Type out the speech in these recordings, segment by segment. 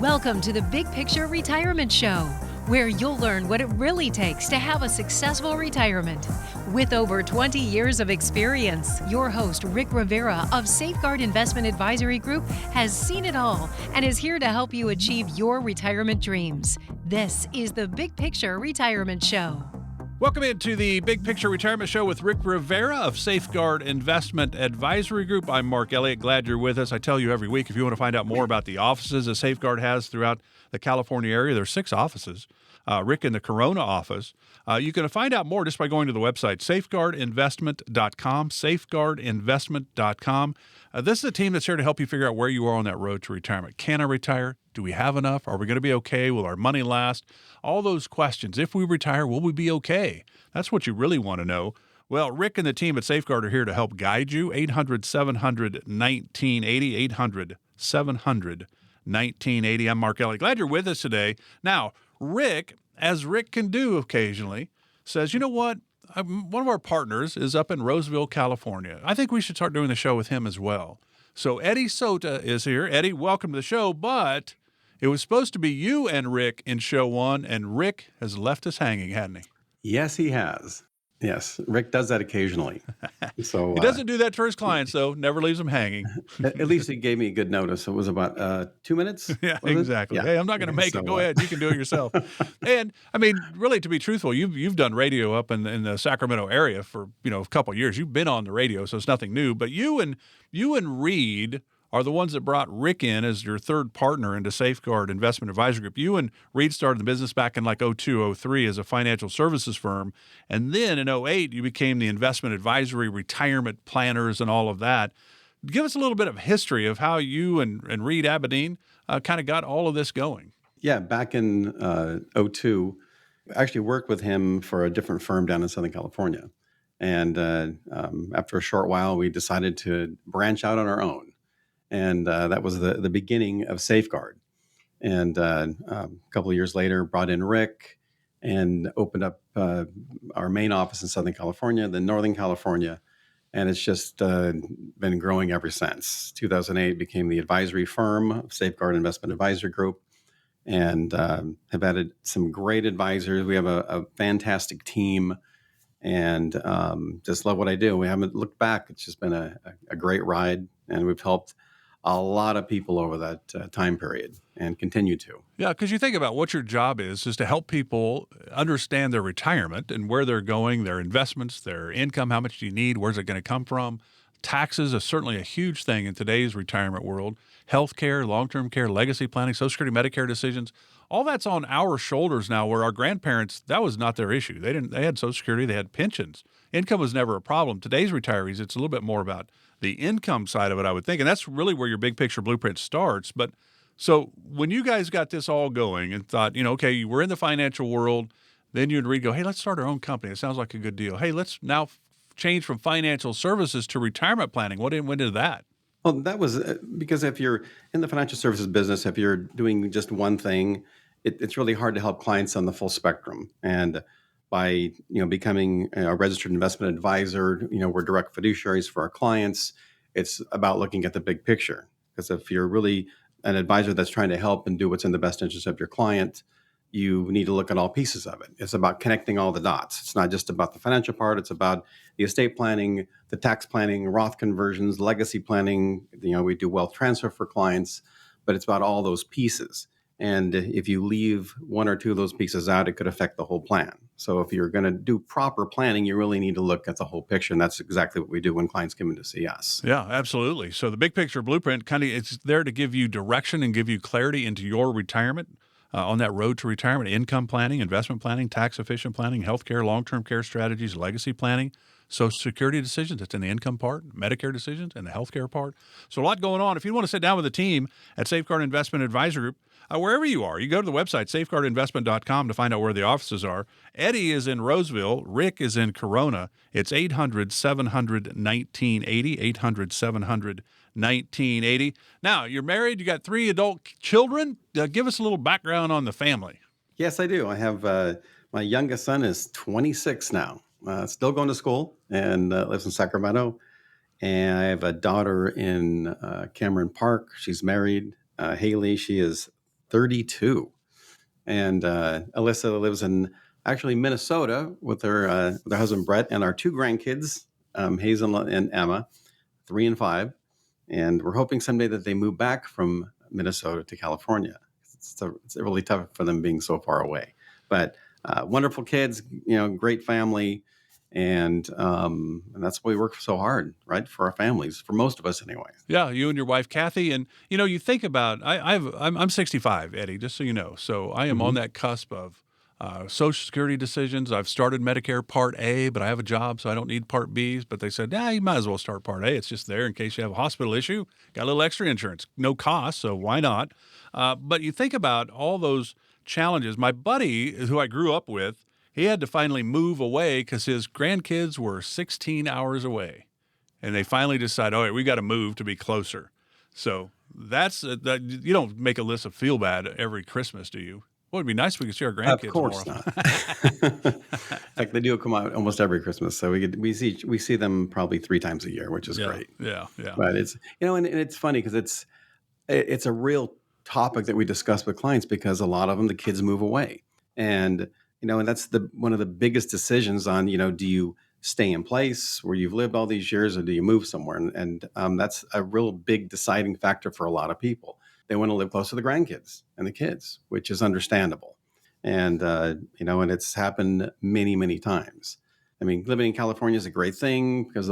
Welcome to the Big Picture Retirement Show, where you'll learn what it really takes to have a successful retirement. With over 20 years of experience, your host, Rick Rivera of Safeguard Investment Advisory Group, has seen it all and is here to help you achieve your retirement dreams. This is the Big Picture Retirement Show. Welcome into the Big Picture Retirement Show with Rick Rivera of Safeguard Investment Advisory Group. I'm Mark Elliott. Glad you're with us. I tell you every week, if you want to find out more about the offices that Safeguard has throughout the California area, there's 6 offices. Rick in the Corona office. You can find out more just by going to the website, safeguardinvestment.com, safeguardinvestment.com. This is a team that's here to help you figure out where you are on that road to retirement. Can I retire? Do we have enough? Are we going to be okay? Will our money last? All those questions. If we retire, will we be okay? That's what you really want to know. Well, Rick and the team at Safeguard are here to help guide you. 800-700-1980, 800-700-1980. I'm Mark Elliott. Glad you're with us today. Now, Rick, as Rick can do occasionally, says, you know what? One of our partners is up in Roseville, California. I think we should start doing the show with him as well. So Eddie Sota is here. Eddie, welcome to the show, but it was supposed to be you and Rick in show 1, and Rick has left us hanging, hasn't he? Yes, he has. Yes, Rick does that occasionally. So he doesn't do that for his clients, though. Never leaves them hanging. At least he gave me a good notice. It was about 2 minutes. Yeah, exactly. Yeah. Hey, I'm not going to make it. Go ahead. You can do it yourself. And I mean, really, to be truthful, you've done radio up in the Sacramento area for a couple of years. You've been on the radio, so it's nothing new. But you and Reed are the ones that brought Rick in as your third partner into Safeguard Investment Advisory Group. You and Reed started the business back in like 02, 03 as a financial services firm. And then in 08, you became the investment advisory, retirement planners, and all of that. Give us a little bit of history of how you and Reed Aberdeen kind of got all of this going. Yeah, back in 02, I actually worked with him for a different firm down in Southern California. And after a short while, we decided to branch out on our own. And that was the beginning of Safeguard. And a couple of years later, brought in Rick and opened up our main office in Southern California, then Northern California. And it's just been growing ever since. 2008 became the advisory firm of Safeguard Investment Advisory Group, and have added some great advisors. We have a fantastic team, and just love what I do. We haven't looked back. It's just been a great ride, and we've helped a lot of people over that time period and continue to. Yeah, because you think about what your job is to help people understand their retirement and where they're going, their investments, their income, how much do you need, where's it going to come from. Taxes is certainly a huge thing in today's retirement world. Healthcare, long-term care, legacy planning, Social Security, Medicare decisions. All that's on our shoulders now, where our grandparents, that was not their issue. They had Social Security, they had pensions. Income was never a problem. Today's retirees, it's a little bit more about the income side of it, I would think. And that's really where your big picture blueprint starts. But so when you guys got this all going and thought, okay, we're in the financial world, then you and Reed go, hey, let's start our own company. It sounds like a good deal. Hey, let's now change from financial services to retirement planning. What went into that? Well, that was because if you're in the financial services business, if you're doing just one thing, it's really hard to help clients on the full spectrum. And by becoming a registered investment advisor, we're direct fiduciaries for our clients. It's about looking at the big picture. Because if you're really an advisor that's trying to help and do what's in the best interest of your client, you need to look at all pieces of it. It's about connecting all the dots. It's not just about the financial part. It's about the estate planning, the tax planning, Roth conversions, legacy planning. We do wealth transfer for clients, but it's about all those pieces. And if you leave one or two of those pieces out, it could affect the whole plan. So if you're going to do proper planning, you really need to look at the whole picture. And that's exactly what we do when clients come in to see us. Yeah, absolutely. So the big picture blueprint it's there to give you direction and give you clarity into your retirement. On that road to retirement, income planning, investment planning, tax efficient planning, healthcare, long-term care strategies, legacy planning, Social Security decisions. It's in the income part, Medicare decisions, and the healthcare part. So a lot going on. If you want to sit down with the team at Safeguard Investment Advisory Group, wherever you are, you go to the website, safeguardinvestment.com, to find out where the offices are. Eddie is in Roseville. Rick is in Corona. It's 800-700-1980, 800-700-1980. Now, you're married. You got 3 adult children. Give us a little background on the family. Yes, I do. I have my youngest son is 26 now, still going to school and lives in Sacramento. And I have a daughter in Cameron Park. She's married. Haley, she is 32. And Alyssa lives in actually Minnesota with her husband Brett and our two grandkids, Hazel and Emma, 3 and 5. And we're hoping someday that they move back from Minnesota to California. It's really tough for them being so far away. But wonderful kids, great family. And that's why we work so hard, right? For our families, for most of us anyway. Yeah, you and your wife Kathy, and you think about I'm 65, Eddie, just so you know. So I am on Hmm. that cusp of Social Security decisions. I've started Medicare Part A, but I have a job, so I don't need Part Bs. But they said, you might as well start Part A. It's just there in case you have a hospital issue. Got a little extra insurance, no cost, so why not? But you think about all those challenges. My buddy, who I grew up with, he had to finally move away because his grandkids were 16 hours away. And they finally decide, all right, we got to move to be closer. So that's that. You don't make a list of feel bad every Christmas, do you? Well, it'd be nice if we could see our Of grandkids more course often. not. In fact, they do come out almost every Christmas, so we see them probably 3 times a year, which is Yeah, great. yeah, yeah. But it's and it's funny because it's a real topic that we discuss with clients because a lot of them the kids move away, and and that's the one of the biggest decisions on do you stay in place where you've lived all these years or do you move somewhere, and that's a real big deciding factor for a lot of people. They want to live close to the grandkids and the kids, which is understandable, and it's happened many times. I mean, living in California is a great thing because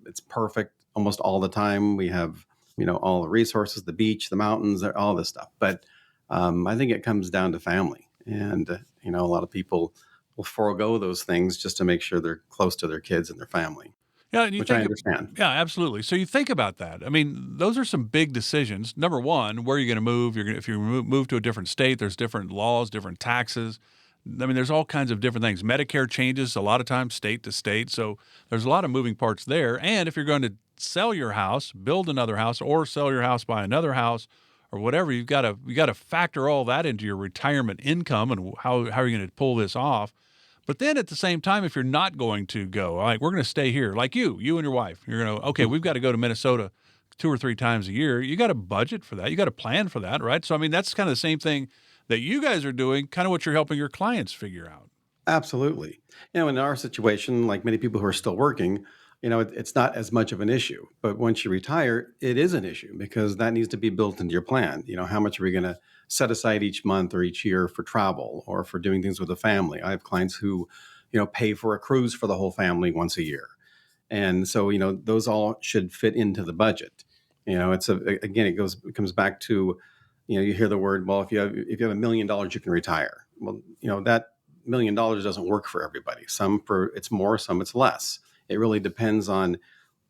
it's perfect almost all the time. We have all the resources, the beach, the mountains, all this stuff. But I think it comes down to family. And, a lot of people will forego those things just to make sure they're close to their kids and their family, Yeah, and you which I think, understand. yeah, absolutely. So you think about that. I mean, those are some big decisions. Number one, where are you going to move? If you move to a different state, there's different laws, different taxes. I mean, there's all kinds of different things. Medicare changes a lot of times state to state. So there's a lot of moving parts there. And if you're going to sell your house, build another house, or sell your house, buy another house, or whatever, you got to factor all that into your retirement income and how are you going to pull this off. But then at the same time, if you're not going to go, all right, we're going to stay here, like you and your wife, you're going to, okay, we've got to go to Minnesota 2 or 3 times a year. You got to budget for that. You got to plan for that, right? So, I mean, that's kind of the same thing that you guys are doing, kind of what you're helping your clients figure out. Absolutely. In our situation, like many people who are still working, it's not as much of an issue. But once you retire, it is an issue because that needs to be built into your plan. How much are we going to set aside each month or each year for travel or for doing things with the family? I have clients who, pay for a cruise for the whole family once a year. And so, those all should fit into the budget. Again, it comes back to, you hear the word, well, if you have $1 million, you can retire. Well, that $1 million doesn't work for everybody. It's more, some it's less. It really depends on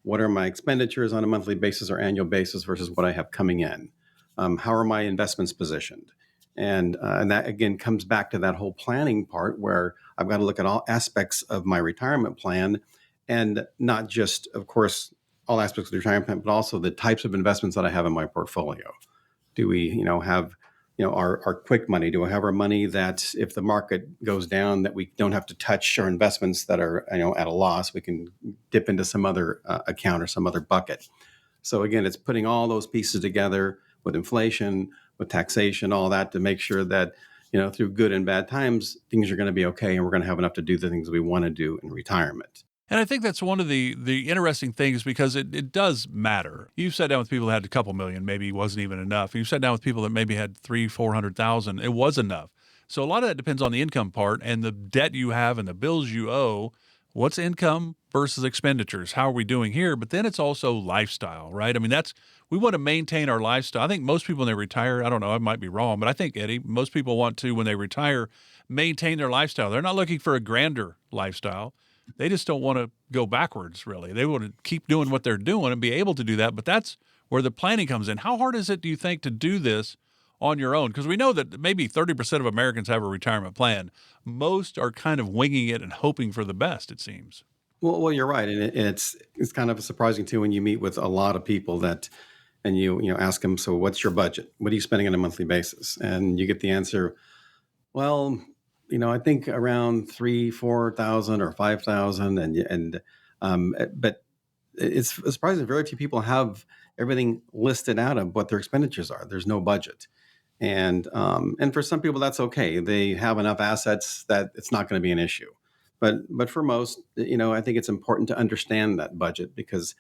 what are my expenditures on a monthly basis or annual basis versus what I have coming in. How are my investments positioned? And that again comes back to that whole planning part where I've got to look at all aspects of my retirement plan, and not just, of course, all aspects of the retirement plan, but also the types of investments that I have in my portfolio. Do we, have our quick money? Do I have our money that if the market goes down, that we don't have to touch our investments that are at a loss? We can dip into some other account or some other bucket. So again, it's putting all those pieces together with inflation, with taxation, all that to make sure that through good and bad times, things are going to be okay, and we're going to have enough to do the things we want to do in retirement. And I think that's one of the interesting things because it does matter. You've sat down with people that had a couple million, maybe it wasn't even enough. You've sat down with people that maybe had 300,000-400,000, it was enough. So a lot of that depends on the income part and the debt you have and the bills you owe. What's income versus expenditures? How are we doing here? But then it's also lifestyle, right? I mean, we want to maintain our lifestyle. I think most people when they retire, I don't know, I might be wrong, but I think, Eddie, most people want to, when they retire, maintain their lifestyle. They're not looking for a grander lifestyle. They just don't want to go backwards, really. They want to keep doing what they're doing and be able to do that. But that's where the planning comes in. How hard is it, do you think, to do this on your own? Because we know that maybe 30% of Americans have a retirement plan. Most are kind of winging it and hoping for the best, it seems. Well, you're right, and it's kind of surprising too when you meet with a lot of people and you ask them, so what's your budget? What are you spending on a monthly basis? And you get the answer, well, I think around 3,000, 4,000 or 5,000, but it's surprising very few people have everything listed out of what their expenditures are. There's no budget, And for some people, that's okay. They have enough assets that it's not going to be an issue. But for most, I think it's important to understand that budget because,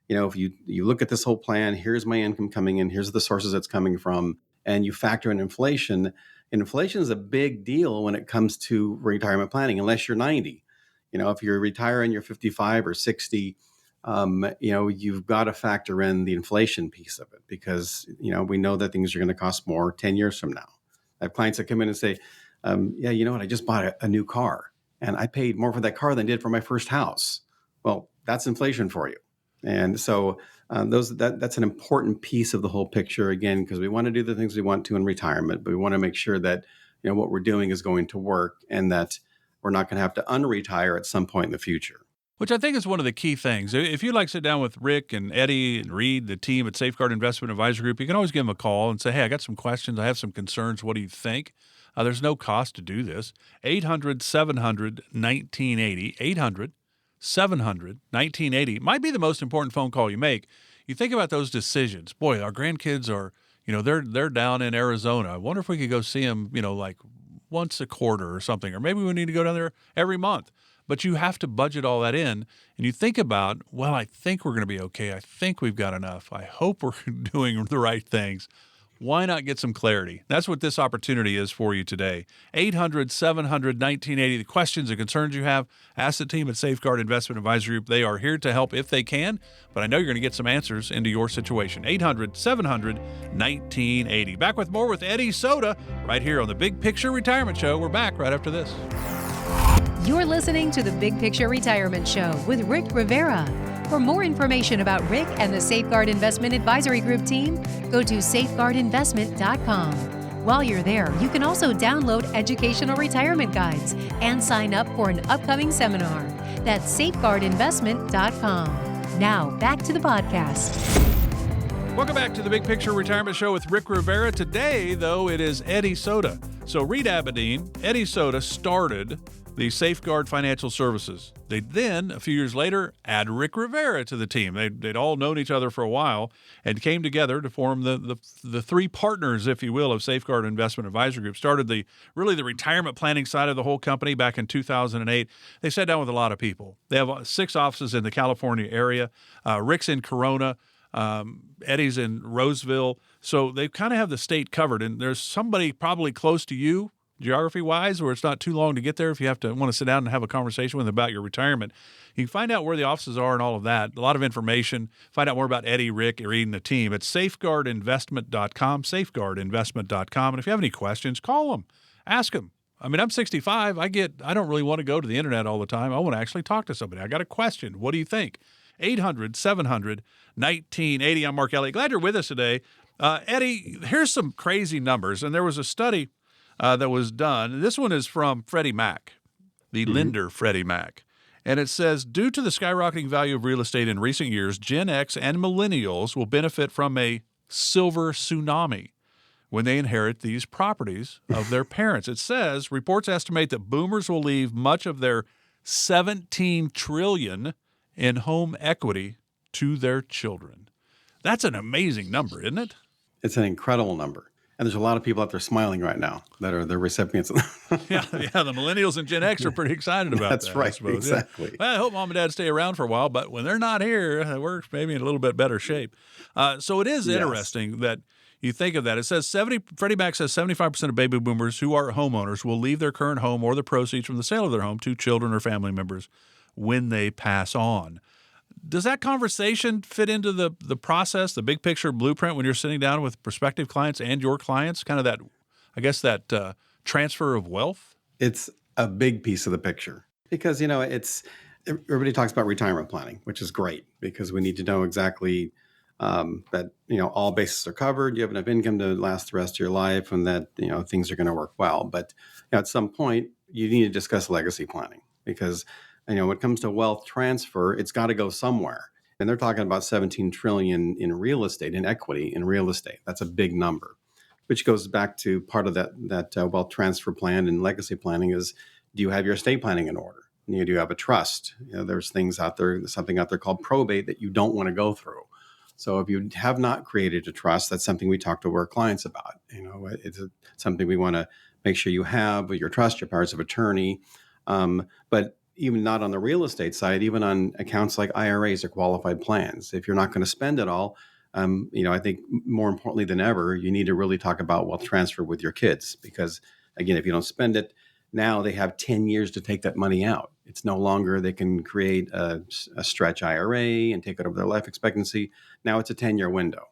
if you look at this whole plan, here's my income coming in, here's the sources it's coming from, and you factor in inflation. Inflation is a big deal when it comes to retirement planning, unless you're 90. If you're retiring, you're 55 or 60, you've got to factor in the inflation piece of it because, we know that things are going to cost more 10 years from now. I have clients that come in and say, yeah, you know what, I just bought a new car and I paid more for that car than I did for my first house. Well, that's inflation for you. And so that's an important piece of the whole picture, again, because we want to do the things we want to in retirement, but we want to make sure that, what we're doing is going to work and that we're not going to have to unretire at some point in the future. Which I think is one of the key things. If you'd like to sit down with Rick and Eddie and Reed, the team at Safeguard Investment Advisory Group, you can always give them a call and say, hey, I got some questions. I have some concerns. What do you think? There's no cost to do this. 800-700-1980. 800-700-1980 might be the most important phone call you make. You think about those decisions. Boy, our grandkids are, they're down in Arizona. I wonder if we could go see them, like once a quarter or something, or maybe we need to go down there every month. But you have to budget all that in, and you think about, well, I think we're going to be okay. I think we've got enough. I hope we're doing the right things. Why not get some clarity? That's what this opportunity is for you today. 800-700-1980. The questions and concerns you have, ask the team at Safeguard Investment Advisory Group. They are here to help if they can, but I know you're going to get some answers into your situation. 800-700-1980. Back with more with Eddie Sota right here on the Big Picture Retirement Show. We're back right after this. You're listening to the Big Picture Retirement Show with Rick Rivera. For more information about Rick and the Safeguard Investment Advisory Group team, go to safeguardinvestment.com. While you're there, you can also download educational retirement guides and sign up for an upcoming seminar. That's safeguardinvestment.com. Now, back to the podcast. Welcome back to the Big Picture Retirement Show with Rick Rivera. Today, though, it is Eddie Sota. So Reed Aberdeen, Eddie Sota started the Safeguard Financial Services. They then, a few years later, add Rick Rivera to the team. They'd all known each other for a while and came together to form the three partners, if you will, of Safeguard Investment Advisory Group. Started the retirement planning side of the whole company back in 2008. They sat down with a lot of people. They have 6 offices in the California area. Rick's in Corona. Eddie's in Roseville. So they kind of have the state covered. And there's somebody probably close to you, geography-wise, where it's not too long to get there if you want to sit down and have a conversation with them about your retirement. You can find out where the offices are and all of that, a lot of information. Find out more about Eddie, Rick, Reed, and the team at safeguardinvestment.com, safeguardinvestment.com. And if you have any questions, call them. Ask them. I mean, I'm 65. I don't really want to go to the internet all the time. I want to actually talk to somebody. I got a question. What do you think? 800-700-1980. I'm Mark Elliott. Glad you're with us today. Eddie, here's some crazy numbers. And there was a study that was done. This one is from Freddie Mac, the lender Freddie Mac. And it says, due to the skyrocketing value of real estate in recent years, Gen X and millennials will benefit from a silver tsunami when they inherit these properties of their parents. It says, reports estimate that boomers will leave much of their $17 trillion in home equity to their children. That's an amazing number, isn't it? It's an incredible number. And there's a lot of people out there smiling right now that are the recipients. yeah, the millennials and Gen X are pretty excited about That's that. right, I suppose. exactly. Yeah. Well, I hope mom and dad stay around for a while, but when they're not here, we're maybe in a little bit better shape. So it is interesting that you think of that. It says Freddie Mac says 75% of baby boomers who are homeowners will leave their current home or the proceeds from the sale of their home to children or family members when they pass on. Does that conversation fit into the process, the big picture blueprint when you're sitting down with prospective clients and your clients, kind of that, I guess, that transfer of wealth? It's a big piece of the picture because, everybody talks about retirement planning, which is great because we need to know exactly that, all bases are covered. You have enough income to last the rest of your life and that, things are going to work well. But at some point, you need to discuss legacy planning because when it comes to wealth transfer, it's got to go somewhere. And they're talking about $17 trillion in real estate, in equity in real estate. That's a big number, which goes back to part of that wealth transfer plan and legacy planning is, do you have your estate planning in order? Do you have a trust? There's things out there, something out there called probate that you don't want to go through. So if you have not created a trust, that's something we talk to our clients about. It's something we want to make sure you have with your trust, your powers of attorney. But even not on the real estate side, even on accounts like IRAs or qualified plans, if you're not going to spend it all, I think more importantly than ever, you need to really talk about wealth transfer with your kids, because again, if you don't spend it now, they have 10 years to take that money out. It's no longer they can create a stretch IRA and take it over their life expectancy. Now it's a 10-year window.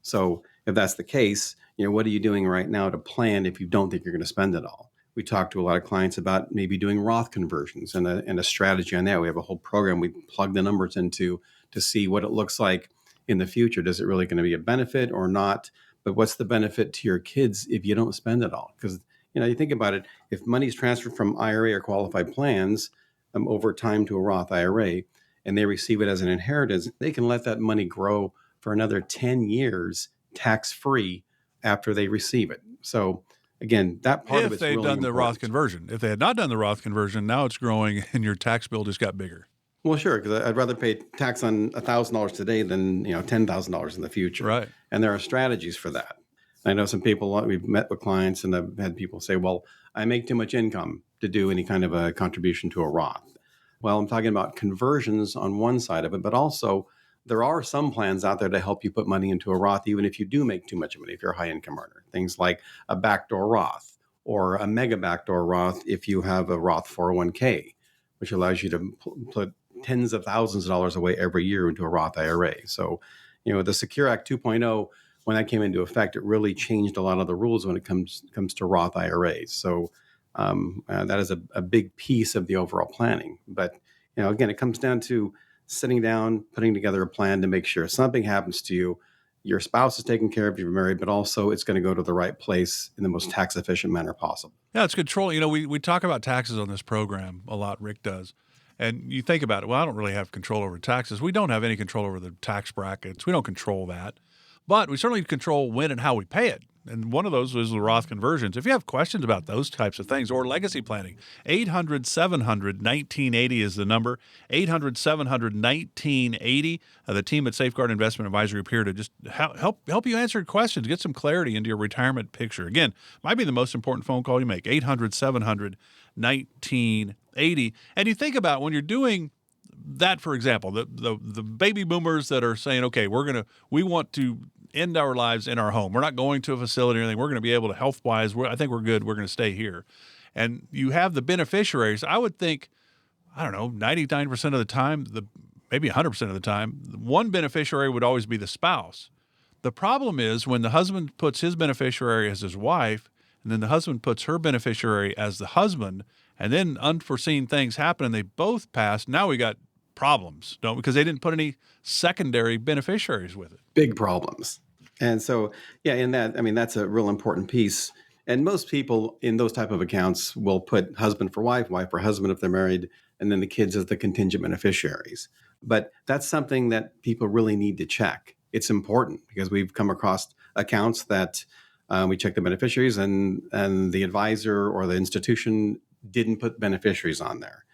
So if that's the case, what are you doing right now to plan if you don't think you're going to spend it all? We talk to a lot of clients about maybe doing Roth conversions and a strategy on that. We have a whole program we plug the numbers into to see what it looks like in the future. Does it really going to be a benefit or not? But what's the benefit to your kids if you don't spend it all? Because you think about it, if money's transferred from IRA or qualified plans over time to a Roth IRA, and they receive it as an inheritance, they can let that money grow for another 10 years tax-free after they receive it. So again, that part of it's really important. If they'd done the Roth conversion. If they had not done the Roth conversion, now it's growing and your tax bill just got bigger. Well, sure, because I'd rather pay tax on $1,000 today than $10,000 in the future. Right. And there are strategies for that. I know some people, we've met with clients and I've had people say, well, I make too much income to do any kind of a contribution to a Roth. Well, I'm talking about conversions on one side of it, but also there are some plans out there to help you put money into a Roth, even if you do make too much money, if you're a high income earner. Things like a backdoor Roth or a mega backdoor Roth if you have a Roth 401k, which allows you to put tens of thousands of dollars away every year into a Roth IRA. So, the Secure Act 2.0, when that came into effect, it really changed a lot of the rules when it comes to Roth IRAs. So that is a big piece of the overall planning. But again, it comes down to sitting down, putting together a plan to make sure if something happens to you, your spouse is taken care of, you're married, but also it's going to go to the right place in the most tax efficient manner possible. Yeah, it's control. We talk about taxes on this program a lot. Rick does. And you think about it, well, I don't really have control over taxes. We don't have any control over the tax brackets. We don't control that. But we certainly control when and how we pay it. And one of those is the Roth conversions. If you have questions about those types of things or legacy planning, 800-700-1980 is the number. 800-700-1980. The team at Safeguard Investment Advisory Group here to just help you answer questions, get some clarity into your retirement picture. Again, might be the most important phone call you make. 800-700-1980. And you think about when you're doing that, for example, the baby boomers that are saying, okay, we want to end our lives in our home. We're not going to a facility or anything. We're going to be able to health-wise. I think we're good. We're going to stay here. And you have the beneficiaries. I would think, 99% of the time, maybe 100% of the time, one beneficiary would always be the spouse. The problem is when the husband puts his beneficiary as his wife, and then the husband puts her beneficiary as the husband, and then unforeseen things happen and they both pass. Now we got problems, because they didn't put any secondary beneficiaries with it. Big problems. And so, in that, that's a real important piece. And most people in those type of accounts will put husband for wife, wife for husband if they're married, and then the kids as the contingent beneficiaries. But that's something that people really need to check. It's important because we've come across accounts that we check the beneficiaries and the advisor or the institution didn't put beneficiaries on there.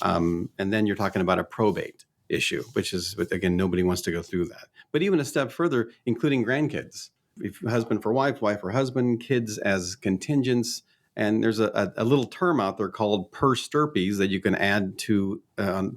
And then you're talking about a probate issue, which is, again, nobody wants to go through that. But even a step further, including grandkids, if husband for wife, wife for husband, kids as contingents. And there's a little term out there called per stirpes that you can add to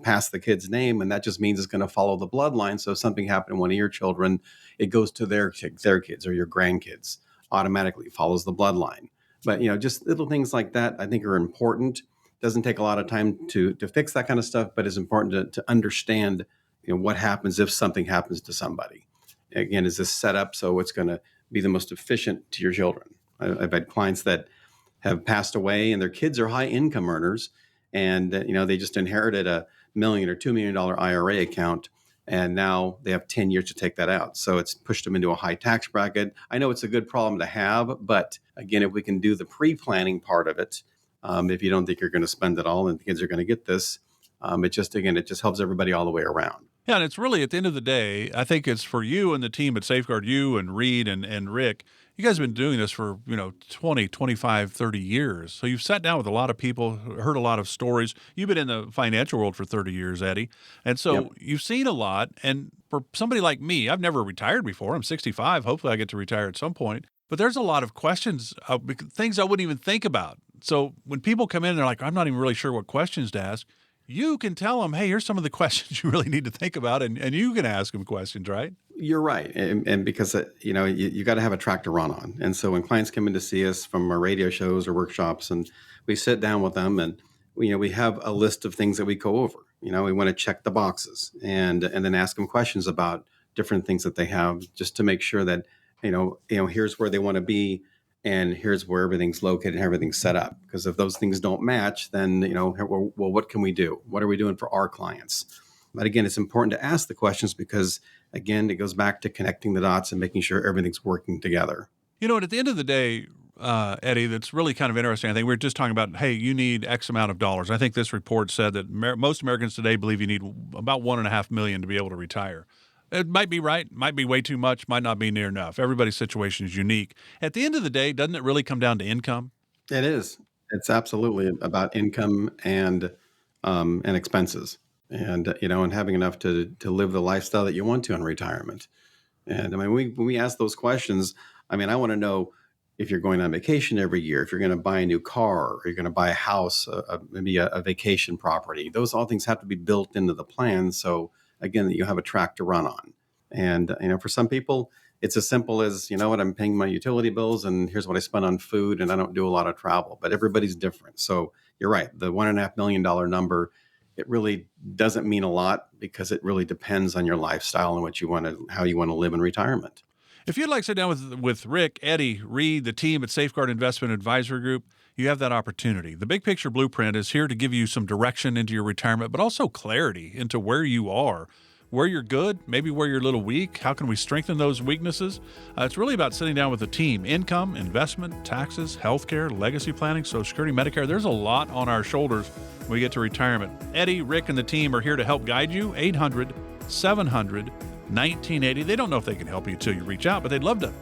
past the kid's name. And that just means it's going to follow the bloodline. So if something happened to one of your children, it goes to their kids or your grandkids, automatically follows the bloodline. But, just little things like that, I think are important. Doesn't take a lot of time to fix that kind of stuff, but it's important to understand, what happens if something happens to somebody. Again, is this set up so it's going to be the most efficient to your children? I've had clients that have passed away and their kids are high income earners and, they just inherited a $1 million or $2 million IRA account. And now they have 10 years to take that out. So it's pushed them into a high tax bracket. I know it's a good problem to have, but again, if we can do the pre-planning part of it, if you don't think you're going to spend it all and the kids are going to get this, it just helps everybody all the way around. Yeah, and it's really at the end of the day, I think it's for you and the team at Safeguard, you and Reed and Rick. You guys have been doing this for, 20, 25, 30 years. So you've sat down with a lot of people, heard a lot of stories. You've been in the financial world for 30 years, Eddie. And so Yep. you've seen a lot. And for somebody like me, I've never retired before. I'm 65. Hopefully I get to retire at some point. But there's a lot of questions, things I wouldn't even think about. So when people come in, they're like, I'm not even really sure what questions to ask. You can tell them, hey, here's some of the questions you really need to think about, and you can ask them questions, right? You're right. And because, you got to have a track to run on. And so when clients come in to see us from our radio shows or workshops, and we sit down with them and, we have a list of things that we go over. We want to check the boxes and then ask them questions about different things that they have, just to make sure that, here's where they want to be, and here's where everything's located and everything's set up. Because if those things don't match, then, well, what can we do? What are we doing for our clients? But again, it's important to ask the questions because, again, it goes back to connecting the dots and making sure everything's working together. And at the end of the day, Eddie, that's really kind of interesting. I think we were just talking about, hey, you need X amount of dollars. I think this report said that most Americans today believe you need about $1.5 million to be able to retire. It might be right, might be way too much, might not be near enough. Everybody's situation is unique. At the end of the day, doesn't it really come down to income? It is. It's absolutely about income and expenses, and having enough to live the lifestyle that you want to in retirement. And I mean, when we ask those questions, I mean, I want to know if you're going on vacation every year, if you're going to buy a new car, or you're going to buy a house, maybe a vacation property. Those all things have to be built into the plan. So again, that you have a track to run on. And, for some people, it's as simple as, I'm paying my utility bills and here's what I spend on food, and I don't do a lot of travel, but everybody's different. So you're right. The $1.5 million number, it really doesn't mean a lot because it really depends on your lifestyle and how you want to live in retirement. If you'd like to sit down with Rick, Eddie, Reed, the team at Safeguard Investment Advisory Group, you have that opportunity. The Big Picture Blueprint is here to give you some direction into your retirement, but also clarity into where you are, where you're good, maybe where you're a little weak. How can we strengthen those weaknesses? It's really about sitting down with the team. Income, investment, taxes, healthcare, legacy planning, Social Security, Medicare. There's a lot on our shoulders when we get to retirement. Eddie, Rick, and the team are here to help guide you. 800-700-1980. They don't know if they can help you until you reach out, but they'd love to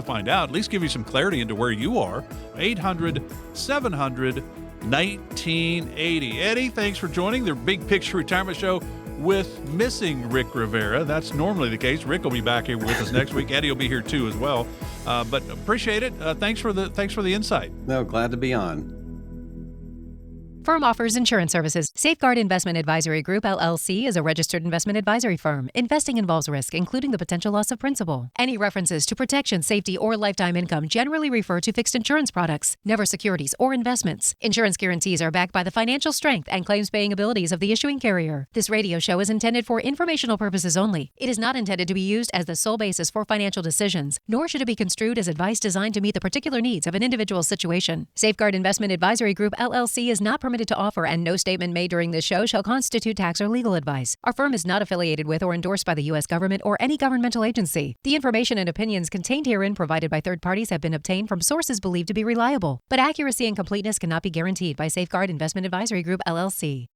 find out, at least give you some clarity into where you are. 800-700-1980. Eddie, thanks for joining the Big Picture Retirement Show with missing Rick Rivera. That's normally the case. Rick will be back here with us next week. Eddie will be here too as well. But appreciate it. Thanks for the insight. No, glad to be on. Firm offers insurance services. Safeguard Investment Advisory Group, LLC, is a registered investment advisory firm. Investing involves risk, including the potential loss of principal. Any references to protection, safety, or lifetime income generally refer to fixed insurance products, never securities or investments. Insurance guarantees are backed by the financial strength and claims-paying abilities of the issuing carrier. This radio show is intended for informational purposes only. It is not intended to be used as the sole basis for financial decisions, nor should it be construed as advice designed to meet the particular needs of an individual situation. Safeguard Investment Advisory Group, LLC, is not permitted to offer, and no statement made during this show shall constitute tax or legal advice. Our firm is not affiliated with or endorsed by the U.S. government or any governmental agency. The information and opinions contained herein provided by third parties have been obtained from sources believed to be reliable, but accuracy and completeness cannot be guaranteed by Safeguard Investment Advisory Group, LLC.